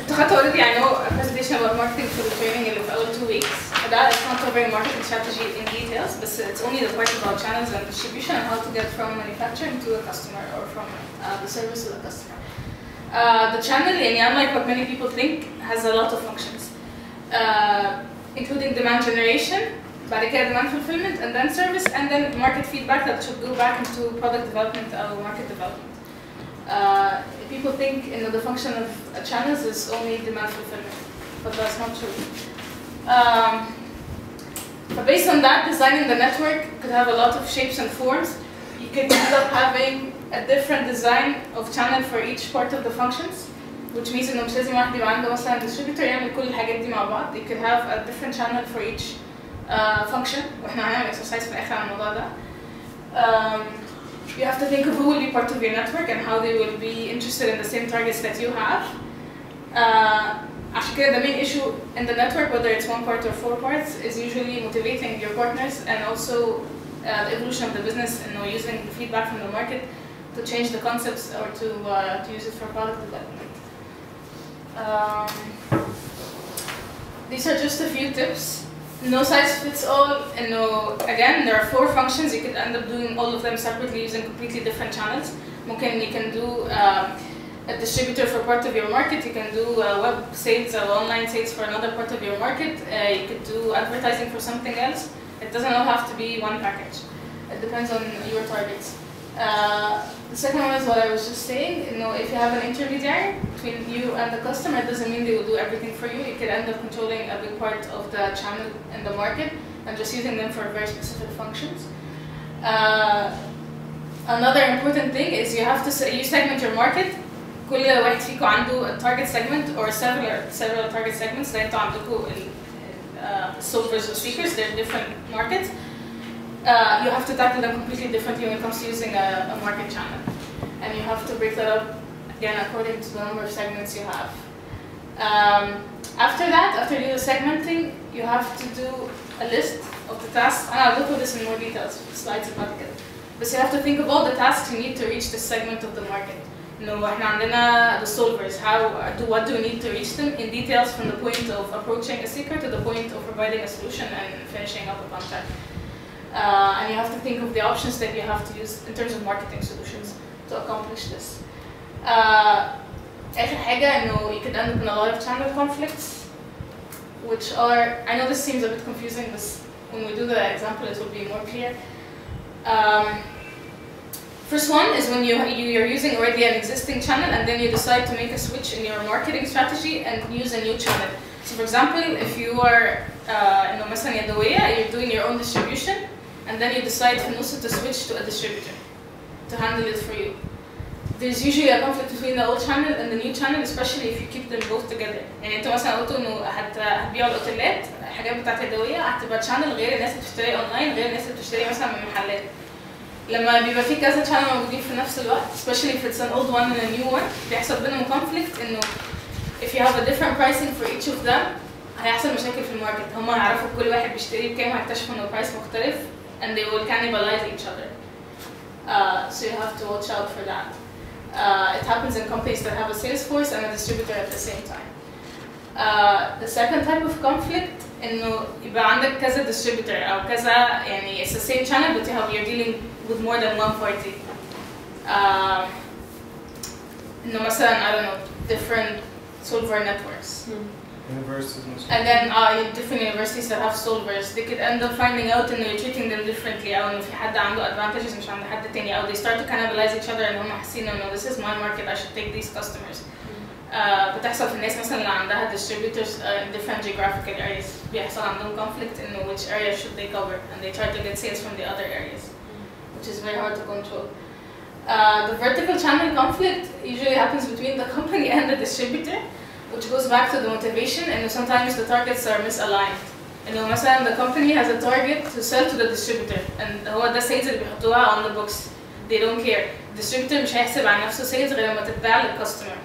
انتوا خدتوا already يعني هو presentation about marketing for the training اللي في أول 2 weeks. That is not covering marketing strategy in details, but it's only the part about channels and distribution and how to get from manufacturing to the customer or from the service to the customer. The channel, يعني unlike what many people think, has a lot of functions, including demand generation, بعد كده demand fulfillment, and then service, and then market feedback that should go back into product development or market development. People think the function of channels is only demand fulfillment, but that's not true. But based on that, designing the network could have a lot of shapes and forms. You could end up having a different design of channel for each part of the functions, which means إنه مش لازم واحد يبقى عنده مثلا distributor يعمل كل الحاجات دي مع بعض. You could have a different channel for each function. وإحنا هنعمل exercise في الآخر عن الموضوع ده. You have to think of who will be part of your network and how they will be interested in the same targets that you have. عشان كده the main issue in the network, whether it's 1 part or 4 parts, is usually motivating your partners and also the evolution of the business and using the feedback from the market to change the concepts or to use it for product development. These are just a few tips. No size fits all, and again, there are 4 functions. You could end up doing all of them separately using completely different channels. You can do a distributor for part of your market, you can do web sales or online sales for another part of your market, you could do advertising for something else. It doesn't all have to be one package. It depends on your targets. The second one is what I was just saying, if you have an intermediary between you and the customer, it doesn't mean they will do everything for you. You could end up controlling a big part of the channel in the market and just using them for very specific functions. Another important thing is you have to segment your market. كل واحد فيكم عنده target segment or several target segments. زي انتوا عندكم solvers and seekers, they're different markets. You have to tackle them completely differently when it comes to using a market channel. And you have to break that up, again, according to the number of segments you have. After that, after you do the segmenting, you have to do a list of the tasks. And I'll go through this in more details, slides about it. But you have to think of all the tasks you need to reach this segment of the market. احنا عندنا the solvers, what do we need to reach them in details from the point of approaching a seeker to the point of providing a solution and finishing up a contract. And you have to think of the options that you have to use in terms of marketing solutions to accomplish this. آخر حاجة you could end up in a lot of channel conflicts, which are, I know this seems a bit confusing, but when we do the example it will be more clear. First one is when you're using already an existing channel and then you decide to make a switch in your marketing strategy and use a new channel. So for example, if you are مثلا يدوية, you're doing your own distribution and then you decide في النص to switch to a distributor to handle it for you. There's usually a conflict between the old channel and the new channel, especially if you keep them both together. يعني انتوا مثلا قلتوا انه هتبيعوا الاوتيلات الحاجات بتاعت اليدوية هتبقى channel غير الناس اللي بتشتري اونلاين غير الناس اللي بتشتري مثلا من محلات. لما بيبقى في كذا channel موجودين في نفس الوقت, especially if it's an old one and a new one, بيحصل بينهم conflict انه if you have a different pricing for each of them هيحصل مشاكل في الماركت. هم هيعرفوا كل واحد بيشتري بكام وهيكتشفوا انه البرايس مختلف and they will cannibalize each other. So you have to watch out for that. It happens in companies that have a sales force and a distributor at the same time. The second type of conflict انه يبقى عندك كذا distributor او كذا يعني it's the same channel but you're dealing with more than one party. انه مثلا I don't know different solver networks. Universities mostly. And then different universities that have solvers, they could end up finding out and you're treating them differently أو إنه في حد عنده advantages مش عند حد تاني أو they start to cannibalize each other and هم حاسين إنه this is my market I should take these customers. بتحصل في الناس مثلا اللي عندها distributors in different geographical areas بيحصل عندهم conflict إنه which area should they cover and they try to get sales from the other areas, which is very hard to control. The vertical channel conflict usually happens between the company and the distributor, which goes back to the motivation and sometimes the targets are misaligned. إنه مثلا the company has a target to sell to the distributor and هو ده sales اللي بيحطوها on the books. They don't care. The distributor مش هيحسب عن نفسه sales غير لما تتباع للcustomer.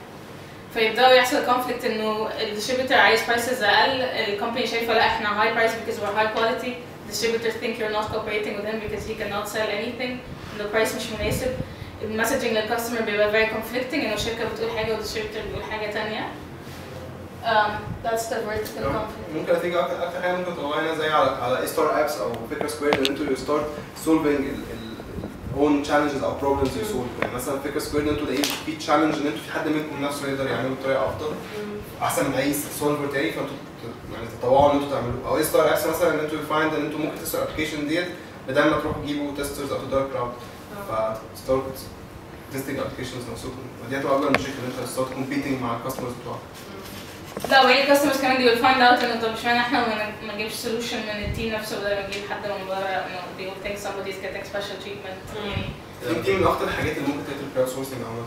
فيبدأوا يحصل conflict إنه الdistributor عايز prices أقل, الcompany شايفة لا إحنا high price because we're high quality. Distributors think you're not cooperating with him because he cannot sell anything and the price مش مناسب. المسجنج للكاستمر بيبقى very conflicting انه الشركه بتقول حاجه والديستريبيوتور بيقول حاجه ثانيه. That's the vertical conflict. ممكن اثينك اكتر حاجه ممكن تطلعينها زي على اي ستار ابس او فكره سكوير ان انتوا يو ستارت سولفينج own challenges او problems you solve. يعني مثلا فكره سكوير ان انتوا لاقيين في تشالنج ان انتوا في حد منكم نفسه يقدر يعمله بطريقه افضل احسن من اي سولفر تاني، فانتوا يعني تتطوعوا ان انتوا تعملوه. او اي ستار ابس مثلا ان انتوا فايند ان انتوا ممكن تستر الابلكيشن ديت بدل ما تروحوا تجيبوا تيسترز او تدور كراود، فستارت تيستنج ابلكيشنز نفسكم. ودي هتبقى اكبر مشكله ان انت تستارت كومبيتنج مع الكاستمرز بتوعك. لا وهي الكاستمرز كمان they will find out انه طب اشمعنى احنا ما نجيبش سولوشن من التيم نفسه بدل ما نجيب حد من بره، انه they will think somebody's getting special treatment. يعني دي من اكتر الحاجات اللي ممكن تقتل كراود سورسنج عامه.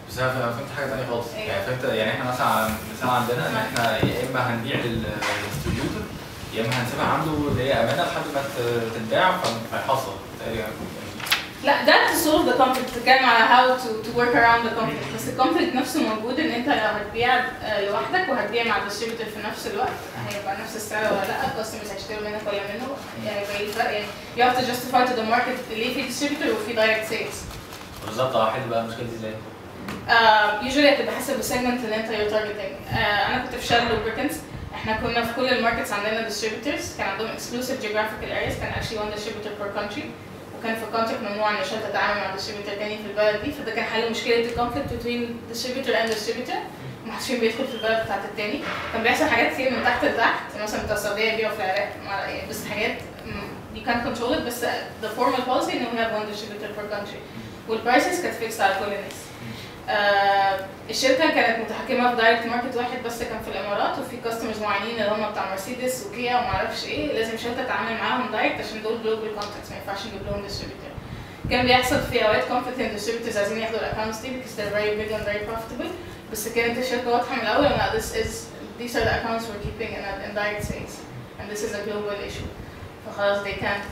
بس انا فهمت حاجه ثانيه خالص. يعني فهمت يعني احنا مثلا على مثال عندنا ان احنا يا اما هنبيع للديستريبيوتور يا اما هنسيبها عنده اللي هي امانه لحد ما تتباع فهيحصل تقريبا. لا ده to solve the conflict، تتكلم على how to work around the conflict. بس الكونفليكت نفسه موجود ان انت لو هتبيع لوحدك وهتبيع مع الديستريبيوتور في نفس الوقت هيبقى نفس السعر ولا لا، الكاستمرز هيشتروا منك ولا منه، يعني هيبقى ايه الفرق؟ يعني you have to justify to the market ليه في distributor وفي direct sales. بالظبط. هحل بقى المشكله دي ازاي؟ usually هتبقى حسب السيجمنت اللي انت you're targeting. انا كنت في شال lubricants، احنا كنا في كل الماركتس عندنا distributors كان عندهم exclusive geographical areas، كان actually one distributor per country، وكان في الكونتراكت ممنوع ان الشركه تتعامل مع ديستريبيوتور تاني في البلد دي، فده كان حل مشكله الكونفليكت بين distributor and distributor، محدش فيهم بيدخل في البلد بتاعت التاني. كان بيحصل حاجات كتير من تحت لتحت، مثلا بتوع السعوديه بيبيعوا في العراق يعني، بس حاجات you can't control it، بس the formal policy انه we have one distributor per country، والبرايسز كانت فيكس على كل الناس. الشركه كانت متحكمه في دايركت ماركت واحد بس كان في الامارات، وفي كاستمرز معينين اللي هم بتاع مرسيدس وكيا وما اعرفش ايه لازم الشركه تتعامل معاهم دايركت عشان دول جلوبال كونتراكتس، ما ينفعش نجيب لهم ديستريبيوتور. كان بيحصل في اوقات كونفليكت ان distributors عايزين ياخدوا الاكونتس دي because they're very big and very profitable، بس كانت الشركه واضحه من الاول ان these are the accounts we're keeping in direct sales and this is a global issue، فخلاص they can't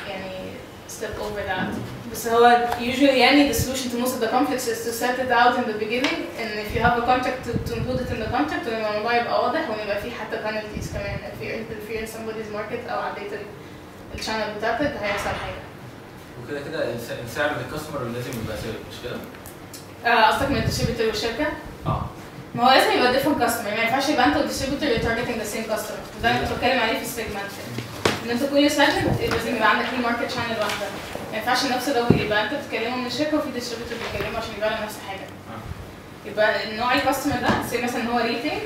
يعني step over that. بس هو usually يعني the solution to most of the conflicts is to set it out in the beginning and if you have a contract to include it in the contract وان الموضوع يبقى واضح وان يبقى فيه حتى penalties كمان if you interfere in somebody's market او عديت الشانل بتاعتك هيحصل حاجه. وكده كده السعر للكاستمر لازم يبقى ثابت مش كده؟ قصدك من الديستريبيوتور والشركه؟ ما هو لازم يبقى different customer، ما ينفعش يبقى انت والديستريبيوتور you're targeting the same customer، ده اللي كنت بتكلم عليه في السيجمنت. ان انت كل سيجمنت لازم يبقى عندك ليه ماركت شانل واحده، ما ينفعش نفس الراجل يبقى انت بتتكلموا من الشركه وفي ديستريبيوتور بيتكلموا عشان يبيعوا نفس الحاجه. يبقى النوع الكاستمر ده زي مثلا هو ريتيل،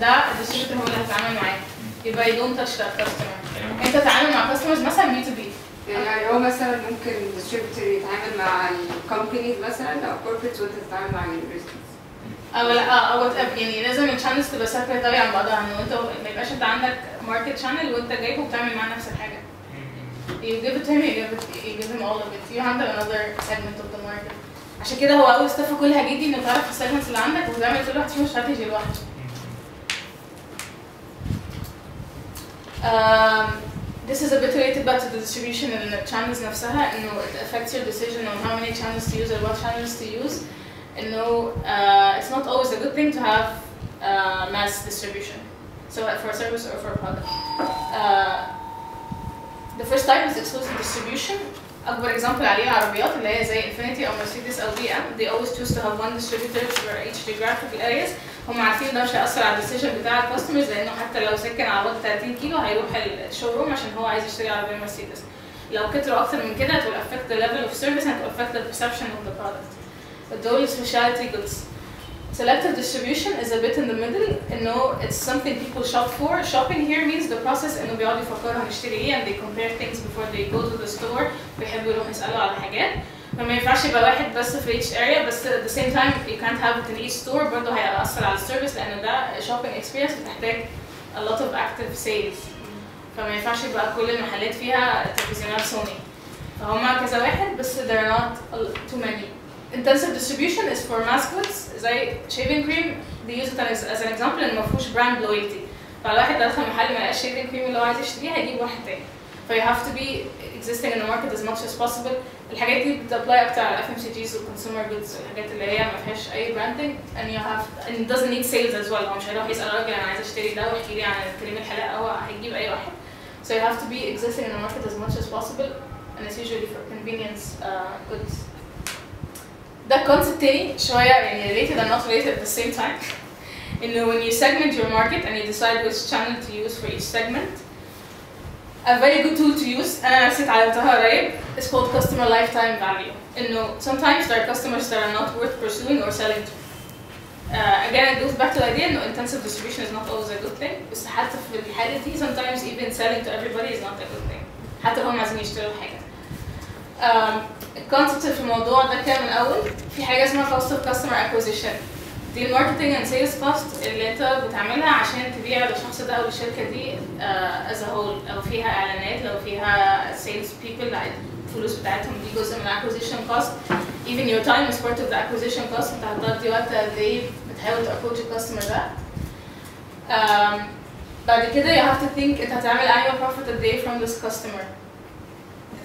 ده الديستريبيوتور هو اللي هيتعامل معاك، يبقى you don't touch that customer. انت تتعامل مع كاستمرز مثلا بي تو بي، يعني هو مثلا ممكن الديستريبيوتور يتعامل مع الكومبانيز مثلا او كوربريتس وانت تتعامل مع اليونيفرسيتيز. او لا او وات ايفر، يعني لازم الشانلز تبقى سيبريت قوي عن بعضها، انه انت ما يبقاش انت عندك ماركت شانل وانت جايبه وبتعمل معاه نفس الحاجه. You give it to him, you give him all of it. You handle another segment of the market. عشان كده هو اول ستيب في كل حاجه دي انك تعرف السيجمنتس اللي عندك وتعمل كل واحد فيهم استراتيجي لوحده. This is a bit related back to the distribution and the channels نفسها، انه it affects your decision on how many channels to use or what channels to use. انه it's not always a good thing to have mass distribution, so for a service or for a product. The first type is exclusive distribution. أكبر example عليه العربيات اللي هي زي Infiniti أو Mercedes أو BM. They always choose to have one distributor for each geographical areas. هم عارفين ده مش هيأثر على الديسيجن بتاع الكاستمرز، لأنه حتى لو سكن على بعد 30 كيلو هيروح الشوروم عشان هو عايز يشتري عربية مرسيدس. لو كتروا أكتر من كده it will affect the level of service and it will affect the perception of the product. But those specialty goods. Selective distribution is a bit in the middle. No, it's something people shop for. Shopping here means the process إنه بيقعدوا يفكروا هنشتري إيه and they compare things before they go to the store. بيحبوا يروحوا يسألوا على حاجات. فما ينفعش يبقى واحد بس في each area، بس at the same time you can't have it in each store. برضه هيأثر على السيرفيس لأنه ده shopping experience بتحتاج a lot of active sales. فما ينفعش يبقى كل المحلات فيها تلفزيونات سوني. فهم كذا واحد بس there are not too many. Intensive distribution is for mass goods زي shaving cream. They use it as an example إن مفهوش brand loyalty. فالواحد دخل محل ما لقاش shaving cream اللي هو عايز يشتريه هيجيب واحد تاني. So you have to be existing in the market as much as possible. الحاجات دي بتابلاي أكتر على FMCGs و consumer goods، الحاجات اللي هي ما فيهاش أي branding and you have and it doesn't need sales as well. هو مش هيروح يسأل راجل أنا عايز أشتري ده واحكي لي عن كريم الحلاقة، هو هيجيب أي واحد. So you have to be existing in the market as much as possible and it's usually for convenience goods. ده concept تاني شوية يعني related and not related at the same time. إنه when you segment your market and you decide which channel to use for each segment, a very good tool to use أنا نسيت عملتها قريب is called customer lifetime value. إنه sometimes there are customers that are not worth pursuing or selling to. Again, it goes back to the idea إنه intensive distribution is not always a good thing. بس حتى في الحالة دي sometimes even selling to everybody is not a good thing. حتى هم عايزين يشتروا حاجة. الكونسبت في الموضوع ده كان من الأول في حاجة اسمها cost of customer acquisition. دي الماركتنج اند سيلز كوست اللي انت بتعملها عشان تبيع للشخص ده او للشركه دي as a whole. لو فيها اعلانات، لو فيها sales people، الفلوس بتاعتهم دي جزء من acquisition cost. even your time is part of the acquisition cost. انت هتقضي وقت قد ايه بتحاول تابروتش الكاستمر ده. بعد كده you have to think انت هتعمل annual profit قد ايه from this customer.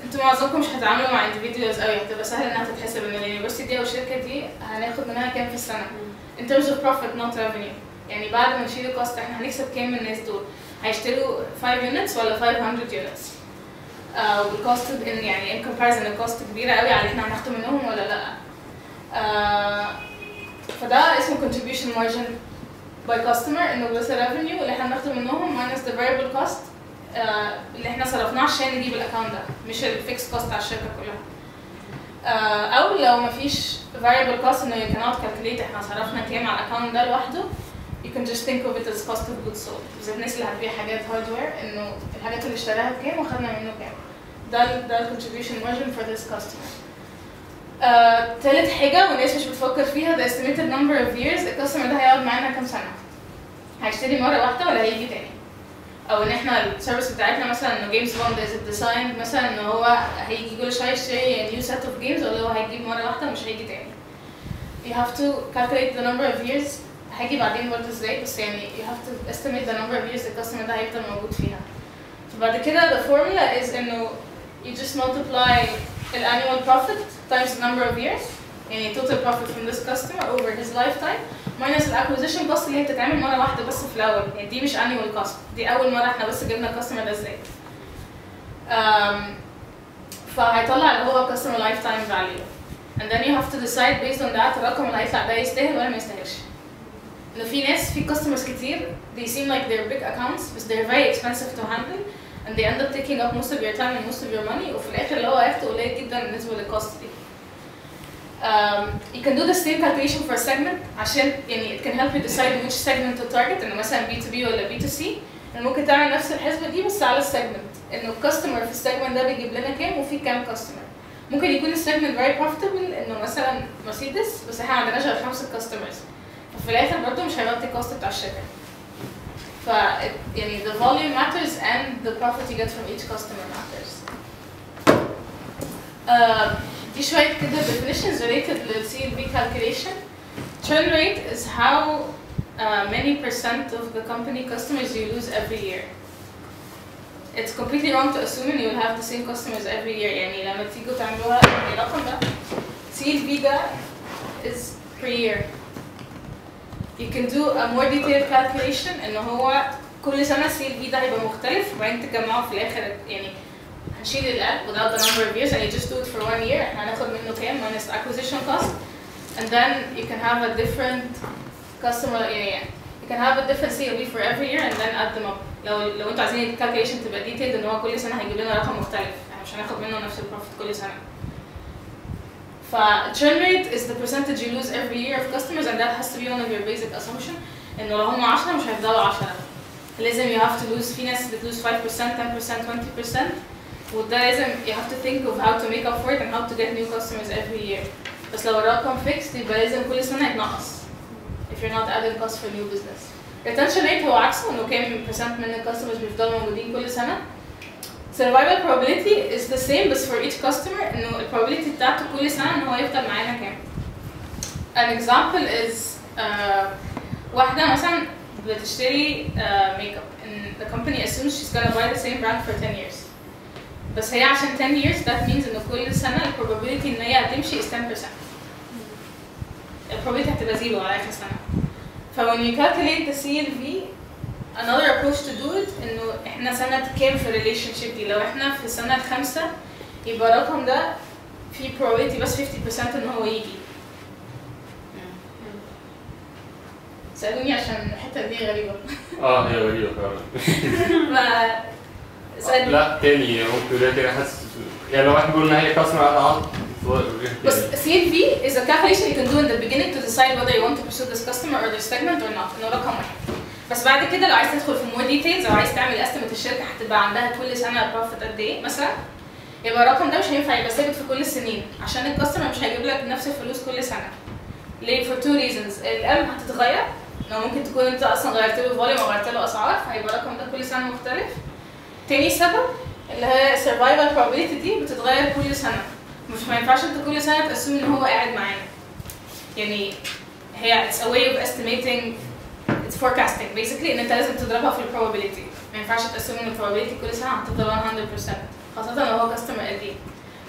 انتوا معظمكم مش هتتعاملوا مع individuals قوي، هتبقى سهل انها تتحسب ان اليونيفرسيتي دي او الشركه دي هناخد منها كام في السنه. in terms of profit not revenue. يعني بعد ما نشيل الكوست احنا هنكسب كام من الناس دول؟ هيشتروا 5 units ولا 500 units؟ والكوست ان يعني in comparison الكوست كبيره قوي على احنا هناخده منهم ولا لا؟ فده اسمه contribution margin by customer، انه بس الريفينيو اللي احنا هناخده منهم minus the variable cost اللي احنا صرفناه عشان نجيب الاكونت ده، مش الفيكس كوست على الشركه كلها. او لو مفيش variable cost انه you cannot calculate احنا صرفنا كام على الاكونت ده لوحده، you can just think of it as cost of goods sold. بالذات الناس اللي هتبيع حاجات هاردوير انه الحاجات اللي اشتراها بكام وخدنا منه كام. ده ال contribution margin for this customer. تالت حاجة والناس مش بتفكر فيها the estimated number of years الكاستمر ده هيقعد معانا كام سنة. هيشتري مرة واحدة ولا هيجي تاني؟ او ان احنا السيرفيس بتاعتنا مثلا انه جيمز بوند از ديزاين مثلا ان هو هيجي كل شويه يشتري نيو سيت اوف جيمز ولا هو هيجيب مره واحده ومش هيجي تاني. you have to calculate the number of years. هاجي بعدين برضه ازاي، بس يعني you have to estimate the number of years الكاستمر ده هيفضل موجود فيها. فبعد كده the formula is انه you just multiply the annual profit times the number of years، يعني total profit from this customer over his lifetime minus الاكوزيشن كوست اللي هي بتتعمل مره واحده بس في الاول. يعني دي مش annual cost، دي اول مره احنا بس جبنا الكاستمر ده ازاي. فهيطلع اللي هو customer lifetime value and then you have to decide based on that الرقم اللي هيطلع ده يستاهل ولا ما يستاهلش. انه في ناس في customers كتير they seem like they're big accounts بس they're very expensive to handle and they end up taking up most of your time and most of your money وفي الاخر اللي هو هياخده قليل جدا بالنسبه للكوست دي. You can do the same calculation for a segment عشان يعني it can help you decide which segment to target، انه مثلا B2B ولا B2C. ممكن تعمل نفس الحسبة دي بس على السيجمنت، انه الكاستمر في السيجمنت ده بيجيب لنا كام وفي كام كاستمر. ممكن يكون السيجمنت very profitable انه مثلا مرسيدس بس احنا ما عندناش غير 5 كاستمرز، ففي الاخر برضه مش هيغطي الكوست بتاع الشركة. ف يعني the volume matters and the profit you get from each customer matters. دي شوية كده definitions related لل CLV calculation. Churn rate is how many percent of the company customers you lose every year. It's completely wrong to assume you will have the same customers every year. يعني لما تيجوا تعملوها الرقم ده CLV ده is per year. You can do a more detailed calculation إنه هو كل سنة CLV ده هيبقى مختلف وبعدين تجمعه في الآخر. يعني هنشيل الألف without the number of years and you just do it for 1 year. احنا هناخد منه كام minus acquisition cost and then you can have a different customer. يعني you can have a different CLV for every year and then add them up. لو انتوا عايزين الكالكوليشن تبقى detailed ان هو كل سنة هيجيب لنا رقم مختلف، يعني مش هناخد منه نفس البروفيت كل سنة. ف churn rate is the percentage you lose every year of customers and that has to be one of your basic assumption. انه لو هم 10 مش هيفضلوا 10. لازم you have to lose، في ناس بتلوز 5%، 10%، 20%. وده لازم you have to think of how to make up for it and how to get new customers every year. بس لو الرقم fixed يبقى لازم كل سنة يتنقص if you're not adding cost for new business. retention rate هو عكسه، انه كام percent من الكاستمرز بيفضلوا موجودين كل سنة. survival probability is the same بس for each customer، انه probability بتاعته كل سنة ان هو يفضل معانا كام. an example is واحدة مثلا بتشتري makeup and the company assumes she's gonna buy the same brand for 10 years. بس هي عشان 10 years that means إنه كل سنة ال probability إن هي هتمشي is 10%. ال probability هتبقى 0 على آخر سنة. ف when you calculate the CLV another approach to do it إنه إحنا سنة كام في relationship دي. لو إحنا في السنة الخامسة يبقى الرقم ده في probability بس 50% إن هو يجي. سألوني عشان الحتة دي غريبة. هي غريبة فعلا. لا تاني ممكن ده تاني حاسس يعني لو احنا قلنا هي كاستمر بس CLV is a calculation you can do in the beginning to decide whether you want to pursue this customer or this segment or not. انه رقم واحد. بس بعد كده لو عايز تدخل في more details او عايز تعمل estimate الشركة هتبقى عندها كل سنة profit قد ايه مثلا، يبقى الرقم ده مش هينفع يبقى ثابت في كل السنين عشان الكاستمر مش هيجيب لك نفس الفلوس كل سنة. ليه؟ for two reasons. الام هتتغير، لو ممكن تكون انت اصلا غيرت له فوليوم او غيرت له اسعار فهيبقى الرقم ده كل سنة مختلف. تاني سبب اللي هي survival probability دي بتتغير كل سنة. ما ينفعش انت كل سنة تأسوم ان هو قاعد معانا. يعني هي it's a way of estimating it's forecasting basically ان انت لازم تضربها في probability. ما ينفعش تأسوم ان probability كل سنة هتفضل 100% خاصة لو هو كاستمر قديم.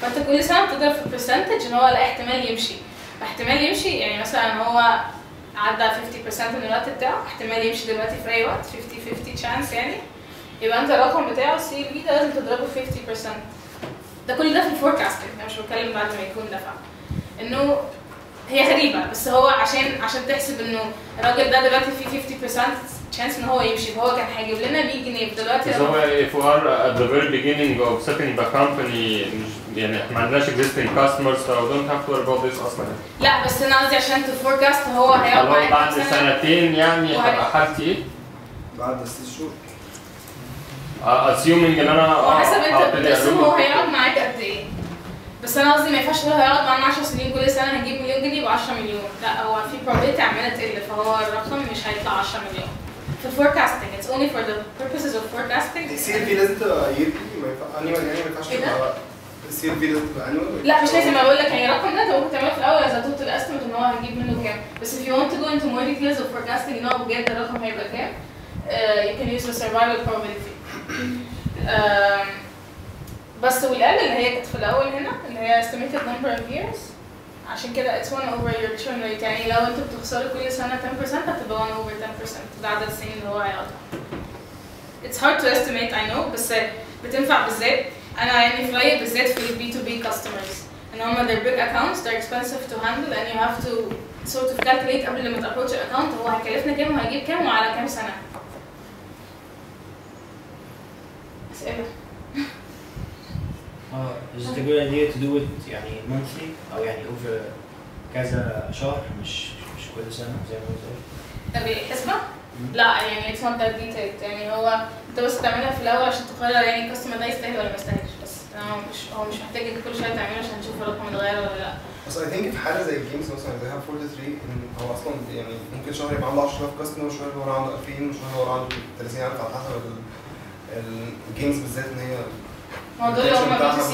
فانت كل سنة بتضرب في percentage ان هو لا احتمال يمشي. احتمال يمشي يعني مثلا هو عدى 50% من الوقت بتاعه، احتمال يمشي دلوقتي في اي وقت 50-50 chance يعني. يبقى انت الرقم بتاعه CLV ده لازم تضربه 50%. ده كل ده في الفوركاستنج، انا مش بتكلم بعد ما يكون دفع. انه هي غريبه بس هو عشان تحسب انه الراجل ده دلوقتي فيه 50% chance ان هو يمشي، فهو كان هيجيب لنا 100 جنيه دلوقتي. So if we are at the very beginning of setting the company يعني احنا ما عندناش existing customers so we don't have to worry about this اصلا. لا بس انا قصدي عشان تفوركاست هو هيقعد معاك بعد سنتين يعني هتبقى حالتي ايه؟ بعد 6 شهور. assuming ان انا حسب انت بتقسم هو هيقعد معاك قد ايه. بس انا قصدي ما ينفعش تقول هيقعد معانا 10 سنين كل سنه هنجيب مليون جنيه يبقى 10 مليون، لا هو في probability عماله تقل فهو الرقم مش هيطلع 10 مليون. في الفوركاستنج it's only for the purposes of forecasting. الCLV لازم تبقى yearly ما ينفعش annual يعني ما ينفعش تبقى الCLV لازم تبقى annual. لا مش لازم اقول لك يعني الرقم ده انت ممكن تعمله في الاول as a total estimate ان هو هنجيب منه كام، بس if you want to go into more details of forecasting ان هو بجد الرقم هيبقى كام you can use the survival probability. بس والأقل اللي هي كانت في الأول هنا اللي هي estimated number of years عشان كده it's 1 over your churn rate يعني لو انتوا بتخسروا كل سنة 10% هتبقى 1 over 10% ده عدد السنين اللي هو هيقعدها. It's hard to estimate I know بس بتنفع بالذات أنا يعني في رأيي بالذات في ال B2B customers إن هما they're big accounts they're expensive to handle and you have to sort of calculate قبل ما تapproach account هو هيكلفنا كام وهيجيب كام وعلى كام سنة. أسئلة. Is it a good idea to do it يعني monthly أو يعني over كذا شهر مش كل سنة زي ما قلت؟ طب الحسبة؟ لا يعني it's not that detailed يعني هو انت بس تعملها في الأول عشان تقرر يعني الكاستمر ده يستاهل ولا ما يستاهلش بس هو مش محتاج انت كل شوية تعمله عشان تشوف الرقم اتغير ولا لا. بس I think في حالة زي الجيمز مثلا زي هاب 43 ان هو اصلا يعني ممكن شهر يبقى عنده 10000 كاستمر وشهر يبقى عنده 2000 وشهر يبقى عنده 30000 على حسب الجيمز بالذات ان هي الموضوع اللي هم B2C؟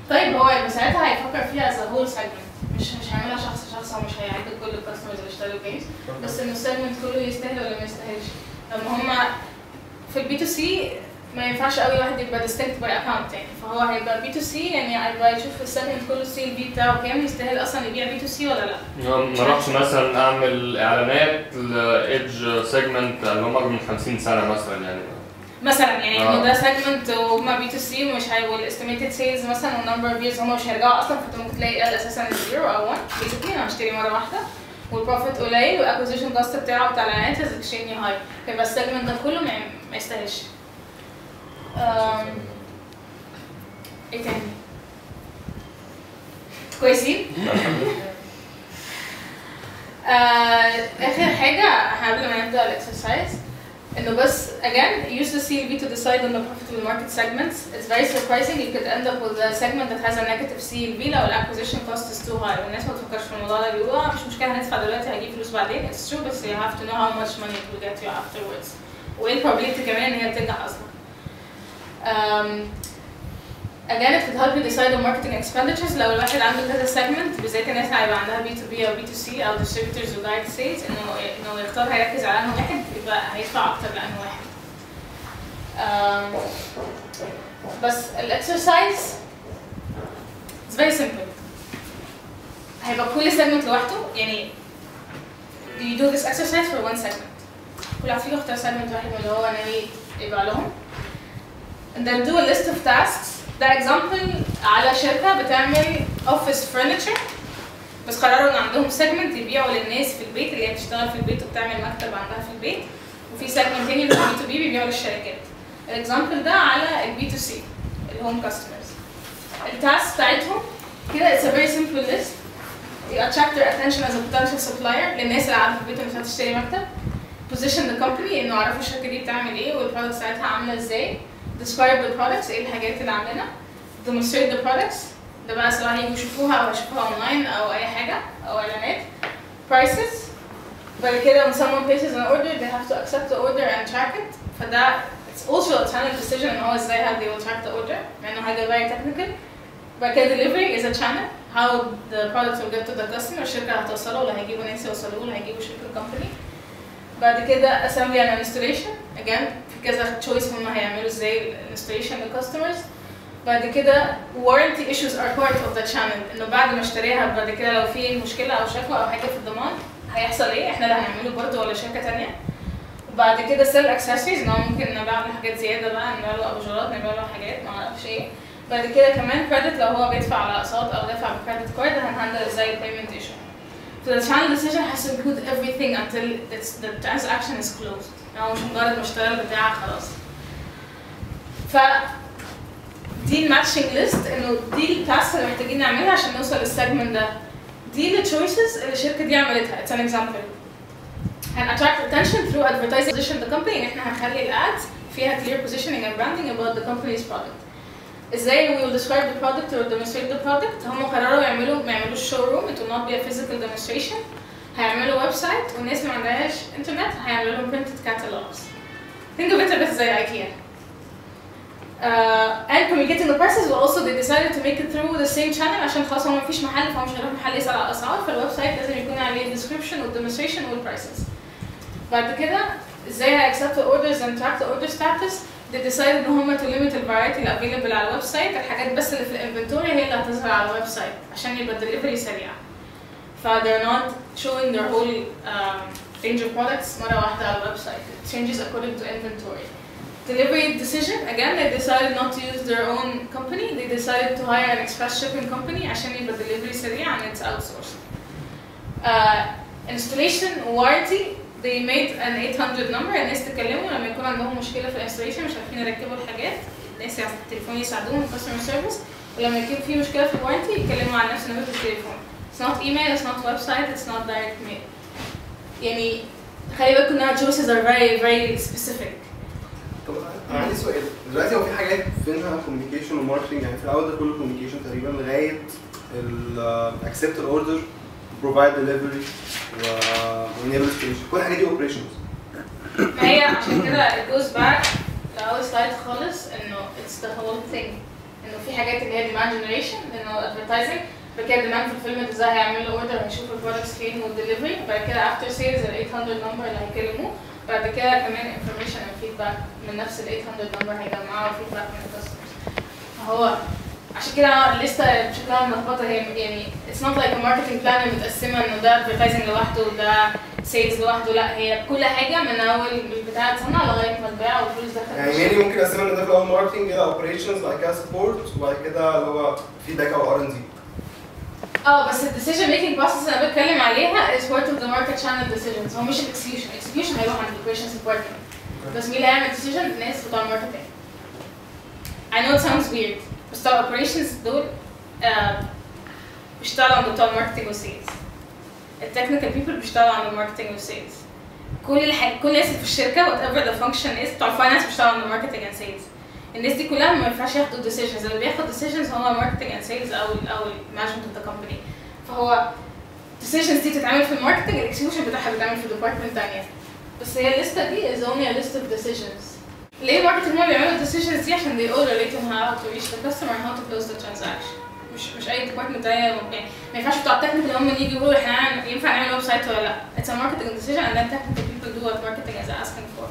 طيب هو يبقى ساعتها هيفكر فيها as a whole segment مش هيعملها شخص ومش هيعد كل الكاستمرز اللي اشتروا جيمز بس ان السيجمنت كله يستاهل ولا ما يستاهلش. لما هم في البي تو سي ما ينفعش قوي واحد يبقى distinct by account يعني فهو هيبقى بي تو سي يعني هيبقى يشوف السيجمنت كله السي ال بي بتاعه كام يستاهل اصلا يبيع بي تو سي ولا لا. ما اروحش مثلا اعمل اعلانات لايدج سيجمنت اللي هم اكبر من 50 سنه مثلا يعني انه ده سيجمنت وهما بي تو سي ومش هيبقوا الاستيميتد سيلز مثلا والنمبر اوف ييرز هما مش هيرجعوا اصلا فانت ممكن تلاقي قال اساسا 0 او 1 بيسكلي انا هشتري مره واحده والبروفيت قليل والاكوزيشن كوست بتاعه بتاع الاعلانات از اكستريملي هاي فيبقى السيجمنت ده كله ما يستاهلش. ايه تاني؟ كويسين؟ اخر حاجه قبل ما نبدا الاكسرسايز انه بس again use the CLV to decide on the profitable market segments. It's very surprising you could end up with a segment that has a negative CLV لو acquisition cost is too high والناس ما تفكرش في الموضوع ده بيقولوا مش مشكله هندفع دلوقتي هجيب فلوس بعدين it's true بس you have to know how much money it will get you afterwards وايه probability كمان ان هي تنجح اصلا. Again it could help you decide on marketing expenditures لو الواحد عنده كذا segment بالذات الناس هيبقى عندها B2B أو B2C أو distributors و direct sales إنه يختار هيركز على أنه واحد يبقى هيدفع أكتر لأنه واحد. بس الexercise it's very simple. هيبقى كل segment لوحده يعني you do this exercise for one segment. كل واحد فيكم يختار segment واحد من اللي هو ناوي يبقى لهم. And then do a list of tasks. ده example على شركة بتعمل office furniture بس قرروا ان عندهم سيجمنت يبيعوا للناس في البيت اللي هي بتشتغل في البيت وبتعمل مكتب عندها في البيت، وفي سيجمنت تاني اللي هو B2B بيبيعوا للشركات. الاكزامبل ده على البي تو سي الهوم كاستمرز. التاسك بتاعتهم كده it's a very simple list. You attract their attention as a potential supplier للناس اللي قاعده في البيت اللي هتشتري مكتب. Position the company انه يعرفوا الشركه دي بتعمل ايه والبرودكتس بتاعتها عامله ازاي. Describe the products ايه الحاجات اللي عاملينها. Demonstrate the products ده بقى سواء هيجوا يشوفوها او يشوفوها اونلاين او اي حاجه او اعلانات. Prices بعد كده when someone places an order they have to accept the order and track it. فده it's also a channel decision ان هو ازاي how they will track the order لانه حاجه very technical. بعد كده delivery is a channel how the product will get to the customer. الشركه هتوصله ولا هيجيبوا ناس يوصلوه ولا هيجيبوا شركه company. بعد كده assembly and installation again في كذا choice هم هيعملوا ازاي installation للcustomers. بعد كده warranty issues are part of the channel انه بعد ما اشتريها بعد كده لو في مشكله او شكوى او حاجه في الضمان هيحصل ايه احنا اللي هنعمله برضه ولا شركه ثانيه. بعد كده sell accessories ان هو ممكن نبيع له حاجات زياده بقى نبيع له اباجورات نبيع له حاجات ما اعرفش ايه. بعد كده كمان credit لو هو بيدفع على اقساط او دافع بكريدت كارد هنهندل ازاي البيمنت ايشو. So the channel decision has to include everything until the transaction is closed. هو مش مجرد ما اشترى البضاعه خلاص. ف دي الماتشنج ليست انه دي التاسك اللي محتاجين نعملها عشان نوصل للسيجمنت ده. دي التشويسز اللي الشركه دي عملتها. It's an example. هن attract attention through advertising position the company ان احنا هنخلي الادز فيها clear positioning and branding about the company's product. ازاي we will describe the product or demonstrate the product. هم قرروا ما يعملوش showroom. It will not be a physical demonstration. هيعملوا ويب سايت والناس اللي ما عندهاش انترنت هيعملوا لهم printed catalogs. Think of it a bit زي IKEA. And communicating the prices but also they decided to make it through the same channel عشان خلاص هو مفيش محل فهو مش هيروح محل يسأل على الأسعار فالويب سايت لازم يكون عليه description والdemonstration والprices. بعد كده ازاي هي accept the orders and track the order status. They decided ان هم to limit the variety اللي available على الويب سايت. الحاجات بس اللي في الانفنتوري هي اللي هتظهر على الويب سايت عشان يبقى الدليفري سريع. ف they're not showing their whole range of products مرة واحدة على الويب سايت. It changes according to inventory. Delivery decision again they decided not to use their own company. They decided to hire an express shipping company عشان يبقى delivery سريع and it's outsourced. Installation warranty they made an 800 number. الناس تكلموا لما يكون عندهم مشكلة في الانستليشن مش عارفين يركبوا الحاجات الناس على التليفون يساعدوهم customer service. ولما يكون في مشكلة في الوارنتي يتكلموا عن نفس نمرة التليفون. It's not email, it's not website, it's not direct mail. يعني خلي بالكم انها choices are very very specific. طب انا عندي سؤال دلوقتي هو في حاجات بينها كوميونيكيشن وماركتنج يعني في الاول ده كله كوميونيكيشن تقريبا لغايه الاكسبت الاوردر بروفايد ديليفري وانيبل ستيشن كل الحاجات دي اوبريشنز. ما هي عشان كده it goes back لاول سلايد خالص انه it's the whole thing انه في حاجات اللي هي demand generation انه advertising بعد كده demand fulfillment ازاي هيعملوا اوردر هيشوفوا البرودكتس فين والدليفري بعد كده after sales ال 800 نمبر اللي هيكلموه بعد كده كمان information and feedback من نفس ال 800 نمبر هيجمعوا feedback من الكاستمرز. هو عشان كده الليسته شكلها ملخبطه هي يعني it's not like a marketing plan متقسمه انه ده advertising لوحده وده sales لوحده لا هي كل حاجه من اول البتاع تصنع لغايه ما تباع والفلوس دخلت. يعني ممكن اقسمها ان ده في الاول ماركتنج الى اوبريشنز بعد كده سبورت وبعد كده اللي هو فيدباك او ار ان دي. بس ال decision making process اللي انا بتكلم عليها is part of the market channel decisions. هو مش execution هيروح عند operations department. بس مين اللي هيعمل decision؟ الناس بتوع الماركتنج. I know it sounds weird بس بتوع operations دول بيشتغلوا عند بتوع الماركتنج والسيلز. التكنيكال people بيشتغلوا عند الماركتنج والسيلز. كل الناس في الشركه whatever the function is بتوع الفاينانس بيشتغلوا عند الماركتنج and sales. الناس دي كلها ما ينفعش ياخدوا decisions. اللي بياخد decisions هو marketing and sales او management of the company. فهو decisions دي تتعمل في الماركتنج الاكسكيوشن بتاعها بيتعمل في department ثانيه. بس هي الليسته دي is only a list of decisions. ليه الماركتنج هم بيعملوا decisions دي عشان they all relate on how to reach the customer and how to close the transaction. مش اي department ثانيه يعني ما ينفعش بتوع التكنيكال هم يجي يقولوا احنا ينفع نعمل ويب سايت ولا لا. It's a marketing decision and then technical people do what marketing is asking for.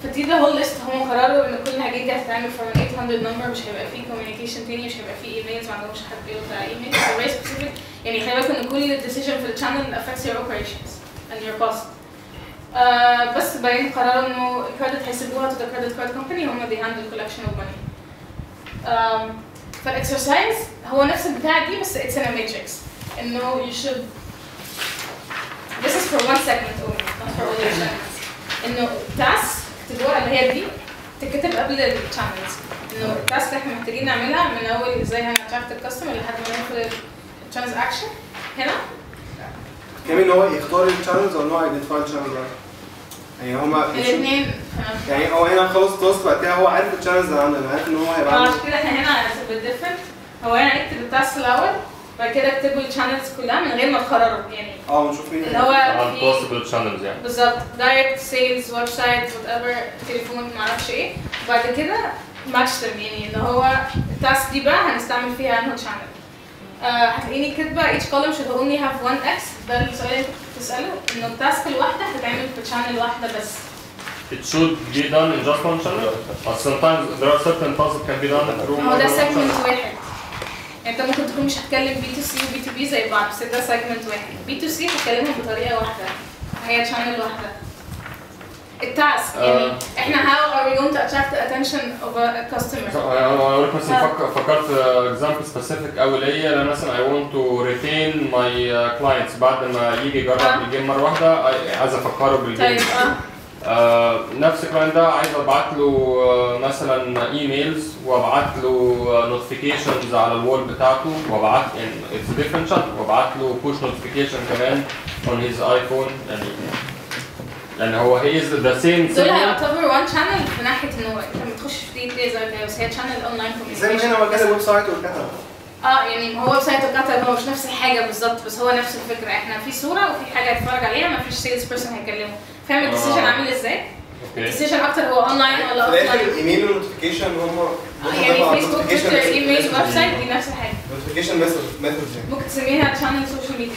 فدي ده هول ليست هم قرروا ان كل الحاجات دي هتتعمل from 800 نمبر مش هيبقى فيه communication تاني مش هيبقى فيه ايميلز ما عندهمش حد بيرد على ايميل so very specific يعني خلي بالكم ان كل decision في الشانل affects your operations and your cost. بس بعدين قرروا انه الكريدت هيسيبوها to the credit card company هم they handle collection of money. فالاكسرسايز هو نفس البتاعه دي بس it's in a matrix انه you should this is for one segment only not for all your channels انه تاسك تدور اللي هي دي تتكتب قبل الشانلز انه التاسك احنا محتاجين نعملها من اول ازاي هنتراكت الكاستمر لحد ما ناخد الترانزاكشن هنا كمان ان هو يختار الشانلز ولا ان هو يديفاين الشانلز يعني هما الاثنين يعني هو هنا خلص التاسك بعد كده هو عارف الشانلز اللي عنده عارف ان هو هيبقى عشان كده احنا هنا بالديفرنت هو هنا يكتب التاسك الاول بعد كده اكتبوا الشانلز كلها من غير ما تقرروا يعني ونشوف مين اللي هو possible channels يعني بالظبط دايركت سيلز ويب سايت وات ايفر تليفون معرفش ايه وبعد كده ماتش them يعني ان هو التاسك دي بقى هنستعمل فيها انه شانل هتلاقيني كاتبه each column should only have one X ده السؤال اللي كنت بتساله انه التاسك الواحده هتتعمل في شانل واحده بس. It should be done in just one channel. But sometimes there are certain tasks that can be done through هو ده سيجمنت واحد. انت ممكن تكون مش هتكلم B2C و B2B زي بعض بس ده سيجمنت واحد. B2C هتكلمهم بطريقه واحده هي شانل واحده. التاسك يعني احنا how are we going to attract the attention of a customer؟ انا مثلا فكرت example specific قوي ليا انا مثلا I want to retain my clients بعد ما يجي يجرب الجيم مره واحده عايز افكره بالجيم. طيب نفس الكلاينت ده عايز ابعت له مثلا ايميلز وابعت له نوتيفيكيشنز على الوول بتاعته وابعت يعني اتس ديفرنت شات وابعت له بوش نوتيفيكيشن كمان on his ايفون يعني هو هي ذا سيم دول هيعتبروا وان شانل في ناحيه انه انت بتخش في دي زي كده بس هي شانل اونلاين كوميونيكيشن زي ما هنا هو كاتب ويب سايت وكتب يعني هو ويب سايت وكتب هو مش نفس الحاجه بالظبط بس هو نفس الفكره احنا في صوره وفي حاجه هيتفرج عليها ما فيش سيلز بيرسون هيكلمه فاهم الديسيجن عامل ازاي؟ الديسيجن اكتر هو اونلاين ولا اوفلاين؟ الايميل والنوتيفيكيشن هم يعني فيسبوك تويتر ايميل ويب سايت دي نفس الحاجه نوتيفيكيشن ميثود ممكن تسميها شانل سوشيال ميديا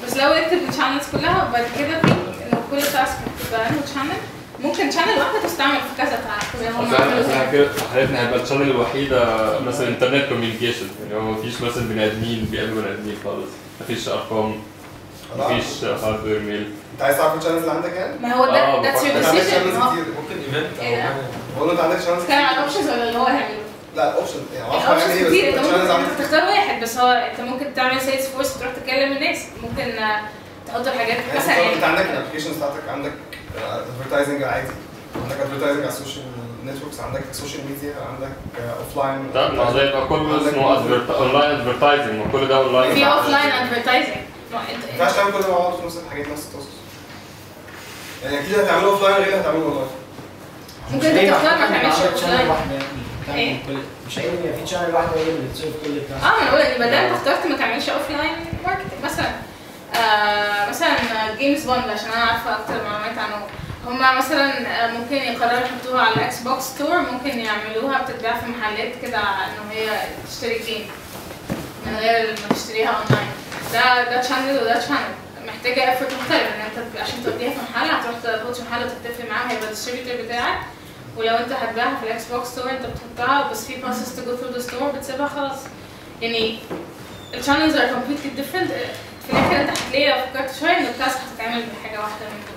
بس لو اكتب الشانلز كلها وبعد كده في انه كل تاسك بتبقى انه شانل ممكن شانل واحده تستعمل في كذا تاسك زي ما هم عملوا كده في حالتنا هيبقى الشانل الوحيده مثلا انترنت كوميونيكيشن يعني هو مفيش مثلا بني ادمين بيقابلوا بني ادمين خالص مفيش ارقام مفيش هاردوير ميل انت عايز تعرف الشانلز اللي عندك يعني؟ ما هو ده ذاتس يور ديسيجن ممكن ايفنت بقول له انت عندك شانلز كان على الاوبشنز ولا اللي هو هيعمله؟ لا الاوبشن يعني الاوبشنز كتير انت ممكن تختار واحد بس هو انت ممكن تعمل سيلز فورس تروح تكلم الناس ممكن تحط الحاجات مثلا يعني انت عندك الابلكيشنز بتاعتك عندك ادفرتايزنج عادي عندك ادفرتايزنج على السوشيال نتوركس عندك سوشيال ميديا عندك اوف لاين طب ما ده يبقى كله اسمه اونلاين ادفرتايزنج وكل ده اونلاين في اوف لاين ادفرتايزنج ما ينفعش تعمل كل ده مع بعض في نفس الحاجات نفس التاسك يعني اكيد هتعملوه اوف لاين غير هتعملوه اونلاين ممكن انت تختار ما تعملش اوف لاين ايه؟ مش هيبقى في شانل واحده هي اللي بتصير كل التاسك ما انا بقول ان بدل انت اخترت ما تعملش اوف لاين ماركتنج مثلا مثلا جيمز بوند عشان انا عارفه اكتر معلومات عنه هما مثلا ممكن يقرروا يحطوها على الاكس بوكس ستور ممكن يعملوها بتتباع في محلات كده انه هي تشتري جيم من غير ما تشتريها اونلاين ده شانل وده شانل محتاجه افورت مختلف ان انت عشان توديها في محل هتروح تاخد في محل وتتفق معاه هيبقى الديستريبيوتور بتاعك ولو انت هتبيعها في الاكس بوكس ستور انت بتحطها بس في بروسيس تو جو ثرو ذا ستور بتسيبها خلاص يعني الشانلز ار كومبليتلي ديفرنت في الاخر انت هتلاقي لو فكرت شويه ان التاسك هتتعمل بحاجه واحده منهم